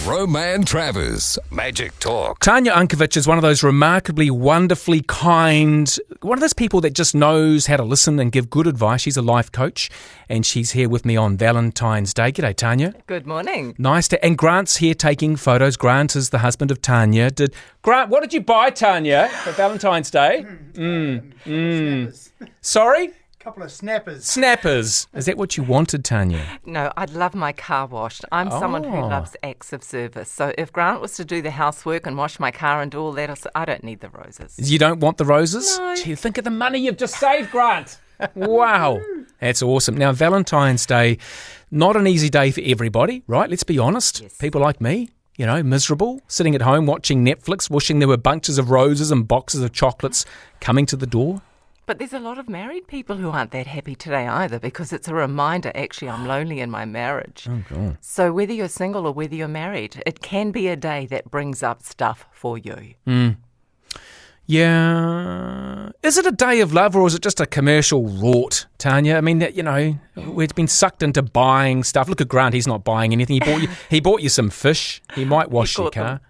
Roman Travers, Magic Talk. Tanya Unkovic is one of those remarkably, wonderfully kind, one of those people that just knows how to listen and give good advice. She's a life coach, and she's here with me on Valentine's Day. G'day, Tanya. Good morning. Nice to, and Grant's here taking photos. Grant is the husband of Tanya. Grant, what did you buy, Tanya, for Valentine's Day? Snappers. Sorry? Couple of snappers. Snappers. Is that what you wanted, Tanya? No, I'd love my car washed. I'm someone who loves acts of service. So if Grant was to do the housework and wash my car and do all that, I don't need the roses. You don't want the roses? No. Gee, think of the money you've just saved, Grant. Wow. That's awesome. Now, Valentine's Day, not an easy day for everybody, right? Let's be honest. Yes. People like me, miserable, sitting at home watching Netflix, wishing there were bunches of roses and boxes of chocolates coming to the door. But there's a lot of married people who aren't that happy today either, because it's a reminder, actually, I'm lonely in my marriage. Oh, God. So whether you're single or whether you're married, it can be a day that brings up stuff for you. Yeah. Is it a day of love or is it just a commercial rort, Tanya? I mean, we've been sucked into buying stuff. Look at Grant, he's not buying anything. He bought you some fish. He might wash your car.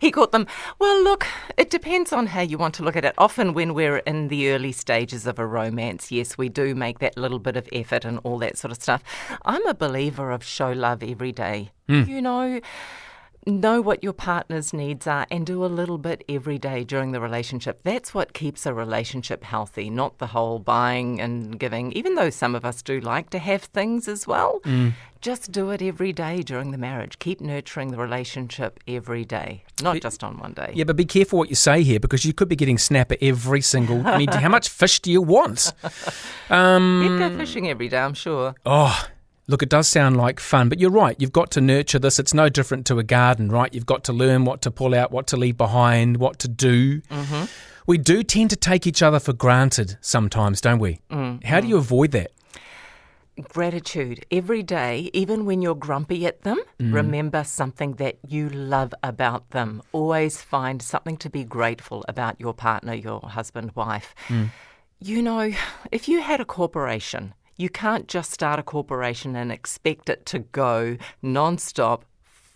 He caught them. Well, look, it depends on how you want to look at it. Often when we're in the early stages of a romance, yes, we do make that little bit of effort and all that sort of stuff. I'm a believer of show love every day. Know what your partner's needs are and do a little bit every day during the relationship. That's what keeps a relationship healthy, not the whole buying and giving, even though some of us do like to have things as well. Just do it every day during the marriage. Keep nurturing the relationship every day, not just on one day. Yeah, but be careful what you say here because you could be getting snapper every single... I mean, how much fish do you want? You'd go fishing every day, I'm sure. Oh, look, it does sound like fun, but you're right. You've got to nurture this. It's no different to a garden, right? You've got to learn what to pull out, what to leave behind, what to do. We do tend to take each other for granted sometimes, don't we? How do you avoid that? Gratitude. Every day, even when you're grumpy at them, remember something that you love about them. Always find something to be grateful about your partner, your husband, wife. If you had a corporation, you can't just start a corporation and expect it to go non-stop,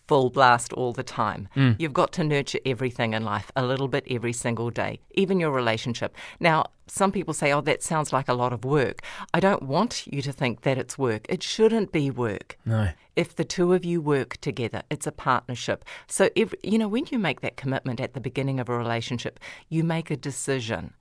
full blast all the time. You've got to nurture everything in life a little bit every single day, even your relationship. Now, some people say, oh, that sounds like a lot of work. I don't want you to think that it's work. It shouldn't be work. No. If the two of you work together, it's a partnership. So, when you make that commitment at the beginning of a relationship, you make a decision.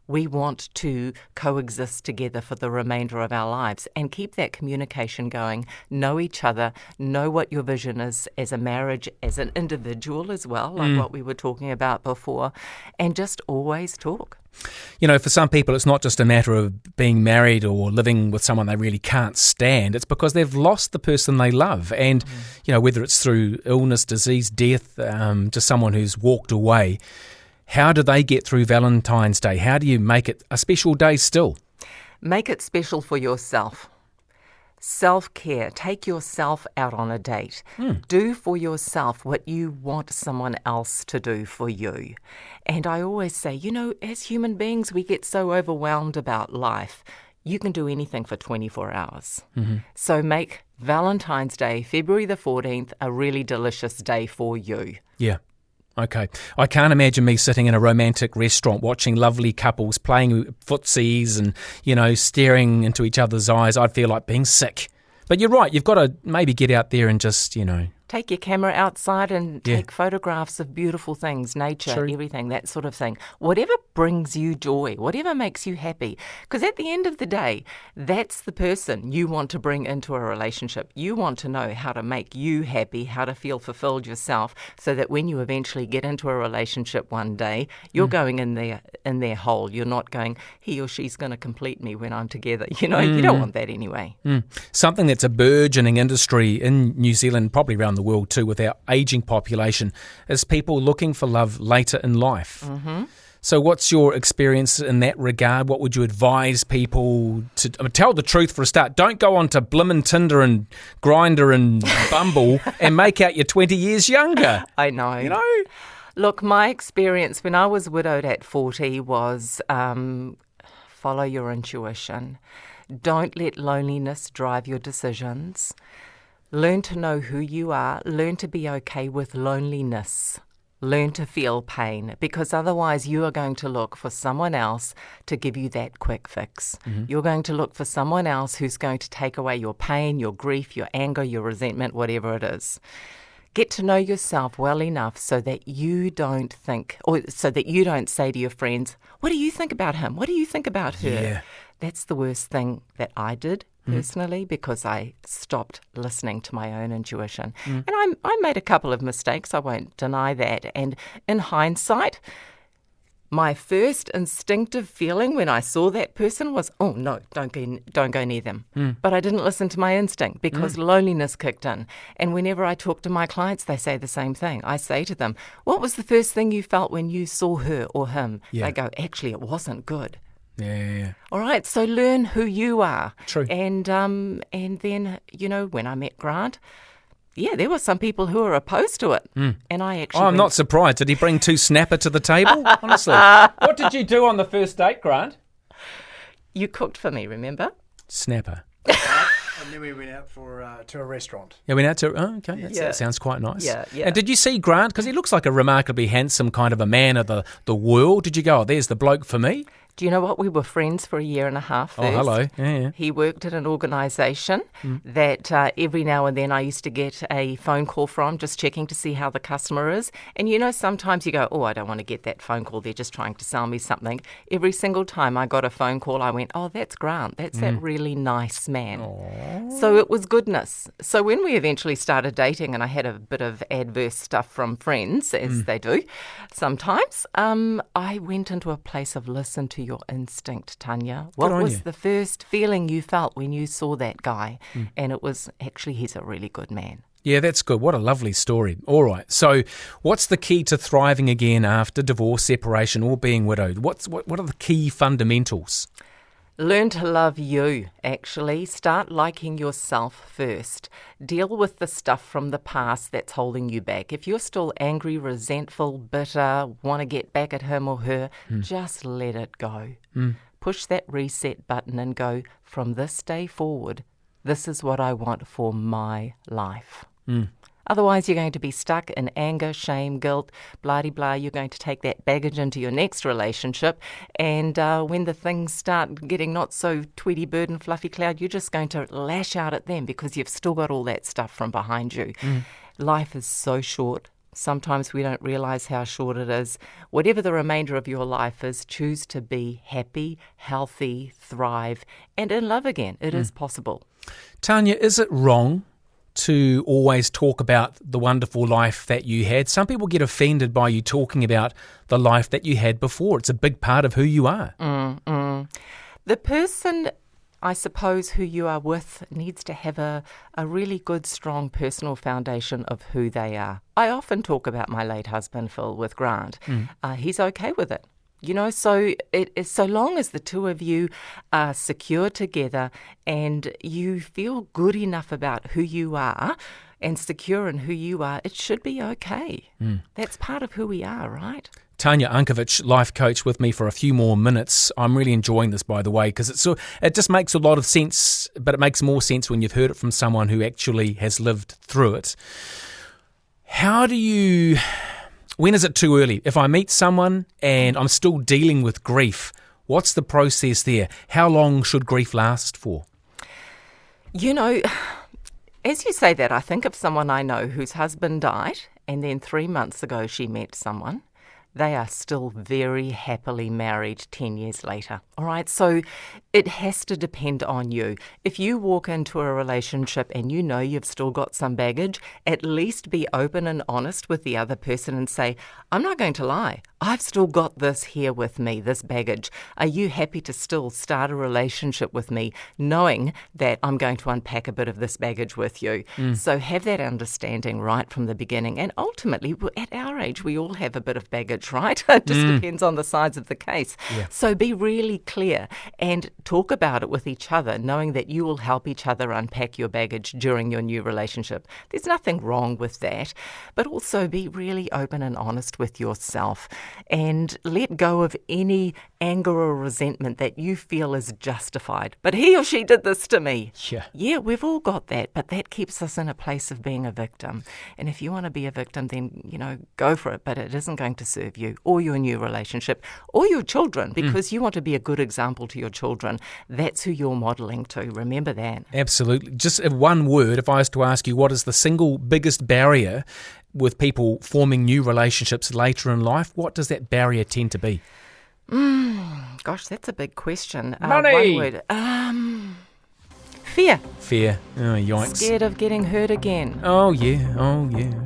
We want to coexist together for the remainder of our lives and keep that communication going, know each other, know what your vision is as a marriage, as an individual as well, like what we were talking about before, and just always talk. For some people, it's not just a matter of being married or living with someone they really can't stand. It's because they've lost the person they love. And, whether it's through illness, disease, death, just someone who's walked away, how do they get through Valentine's Day? How do you make it a special day still? Make it special for yourself. Self-care. Take yourself out on a date. Do for yourself what you want someone else to do for you. And I always say, as human beings, we get so overwhelmed about life. You can do anything for 24 hours. So make Valentine's Day, February the 14th, a really delicious day for you. Yeah. Okay. I can't imagine me sitting in a romantic restaurant watching lovely couples playing footsies and, staring into each other's eyes. I'd feel like being sick. But you're right. You've got to maybe get out there and just, Take your camera outside and take photographs of beautiful things, nature, everything, that sort of thing. Whatever brings you joy, whatever makes you happy. Because at the end of the day, that's the person you want to bring into a relationship. You want to know how to make you happy, how to feel fulfilled yourself, so that when you eventually get into a relationship one day, you're going in their whole. You're not going, he or she's going to complete me when I'm together. You don't want that anyway. Something that's a burgeoning industry in New Zealand, probably around the world too, with our ageing population, is people looking for love later in life. So what's your experience in that regard? What would you advise people to tell the truth for a start? Don't go on to Blimmin' Tinder and Grindr and Bumble and make out you're 20 years younger. I know. Look, my experience when I was widowed at 40 was follow your intuition. Don't let loneliness drive your decisions. Learn to know who you are. Learn to be okay with loneliness. Learn to feel pain, because otherwise you are going to look for someone else to give you that quick fix. You're going to look for someone else who's going to take away your pain, your grief, your anger, your resentment, whatever it is. Get to know yourself well enough so that you don't think, or so that you don't say to your friends, what do you think about him? What do you think about her? Yeah. That's the worst thing that I did personally, because I stopped listening to my own intuition. And I made a couple of mistakes, I won't deny that. And in hindsight, my first instinctive feeling when I saw that person was, oh no, don't go near them. But I didn't listen to my instinct because loneliness kicked in. And whenever I talk to my clients, they say the same thing. I say to them, what was the first thing you felt when you saw her or him? Yeah. They go, actually, it wasn't good. Yeah. All right, so learn who you are. True. And then, when I met Grant, there were some people who were opposed to it. And I actually... I'm not surprised. Did he bring 2 snapper to the table? Honestly. What did you do on the first date, Grant? You cooked for me, remember? Snapper. And then we went out to a restaurant. Yeah, we went out to... Oh, okay. That sounds quite nice. Yeah. And did you see Grant? Because he looks like a remarkably handsome kind of a man of the world. Did you go, there's the bloke for me? Do you know what? We were friends for a year and a half first. Oh, hello. Yeah. He worked at an organisation that every now and then I used to get a phone call from, just checking to see how the customer is. And sometimes you go, I don't want to get that phone call. They're just trying to sell me something. Every single time I got a phone call, I went, oh, that's Grant. That's that really nice man. Aww. So it was goodness. So when we eventually started dating and I had a bit of adverse stuff from friends, as they do sometimes, I went into a place of listen to your instinct, Tanya. What was the first feeling you felt when you saw that guy? And it was, actually, he's a really good man. Yeah, that's good. What a lovely story. All right. So what's the key to thriving again after divorce, separation, or being widowed? What are the key fundamentals? Learn to love you, actually. Start liking yourself first. Deal with the stuff from the past that's holding you back. If you're still angry, resentful, bitter, want to get back at him or her, just let it go. Push that reset button and go, from this day forward, this is what I want for my life. Otherwise, you're going to be stuck in anger, shame, guilt, blah-de-blah. You're going to take that baggage into your next relationship. And when the things start getting not so Tweety Bird and Fluffy Cloud, you're just going to lash out at them because you've still got all that stuff from behind you. Life is so short. Sometimes we don't realise how short it is. Whatever the remainder of your life is, choose to be happy, healthy, thrive, and in love again. It is possible. Tanya, is it wrong to always talk about the wonderful life that you had? Some people get offended by you talking about the life that you had before. It's a big part of who you are. The person, I suppose, who you are with needs to have a really good, strong personal foundation of who they are. I often talk about my late husband, Phil, with Grant. He's okay with it. So so long as the two of you are secure together and you feel good enough about who you are and secure in who you are, it should be okay. That's part of who we are, right? Tanya Unkovic, life coach, with me for a few more minutes. I'm really enjoying this, by the way, because it just makes a lot of sense, but it makes more sense when you've heard it from someone who actually has lived through it. When is it too early? If I meet someone and I'm still dealing with grief, what's the process there? How long should grief last for? As you say that, I think of someone I know whose husband died, and then 3 months ago she met someone. They are still very happily married 10 years later. All right, so it has to depend on you. If you walk into a relationship and you know you've still got some baggage, at least be open and honest with the other person and say, I'm not going to lie. I've still got this here with me, this baggage. Are you happy to still start a relationship with me, knowing that I'm going to unpack a bit of this baggage with you? So have that understanding right from the beginning. And ultimately, at our age, we all have a bit of baggage, right? It just depends on the size of the case. Yeah. So be really clear and talk about it with each other, knowing that you will help each other unpack your baggage during your new relationship. There's nothing wrong with that, but also be really open and honest with yourself. and let go of any anger or resentment that you feel is justified. But he or she did this to me. Yeah, we've all got that, but that keeps us in a place of being a victim. And if you want to be a victim, then, go for it, but it isn't going to serve you or your new relationship or your children, because you want to be a good example to your children. That's who you're modelling to. Remember that. Absolutely. Just in one word, if I was to ask you what is the single biggest barrier with people forming new relationships later in life, what does that barrier tend to be? Gosh, that's a big question. Money! One word. Fear. Fear. Oh, yikes. Scared of getting hurt again. Oh, yeah.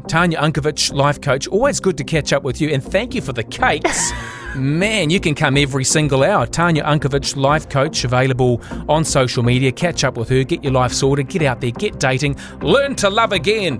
Tanya Unkovich, life coach. Always good to catch up with you, and thank you for the cakes. Man, you can come every single hour. Tanya Unkovich, life coach, available on social media. Catch up with her, get your life sorted, get out there, get dating, learn to love again.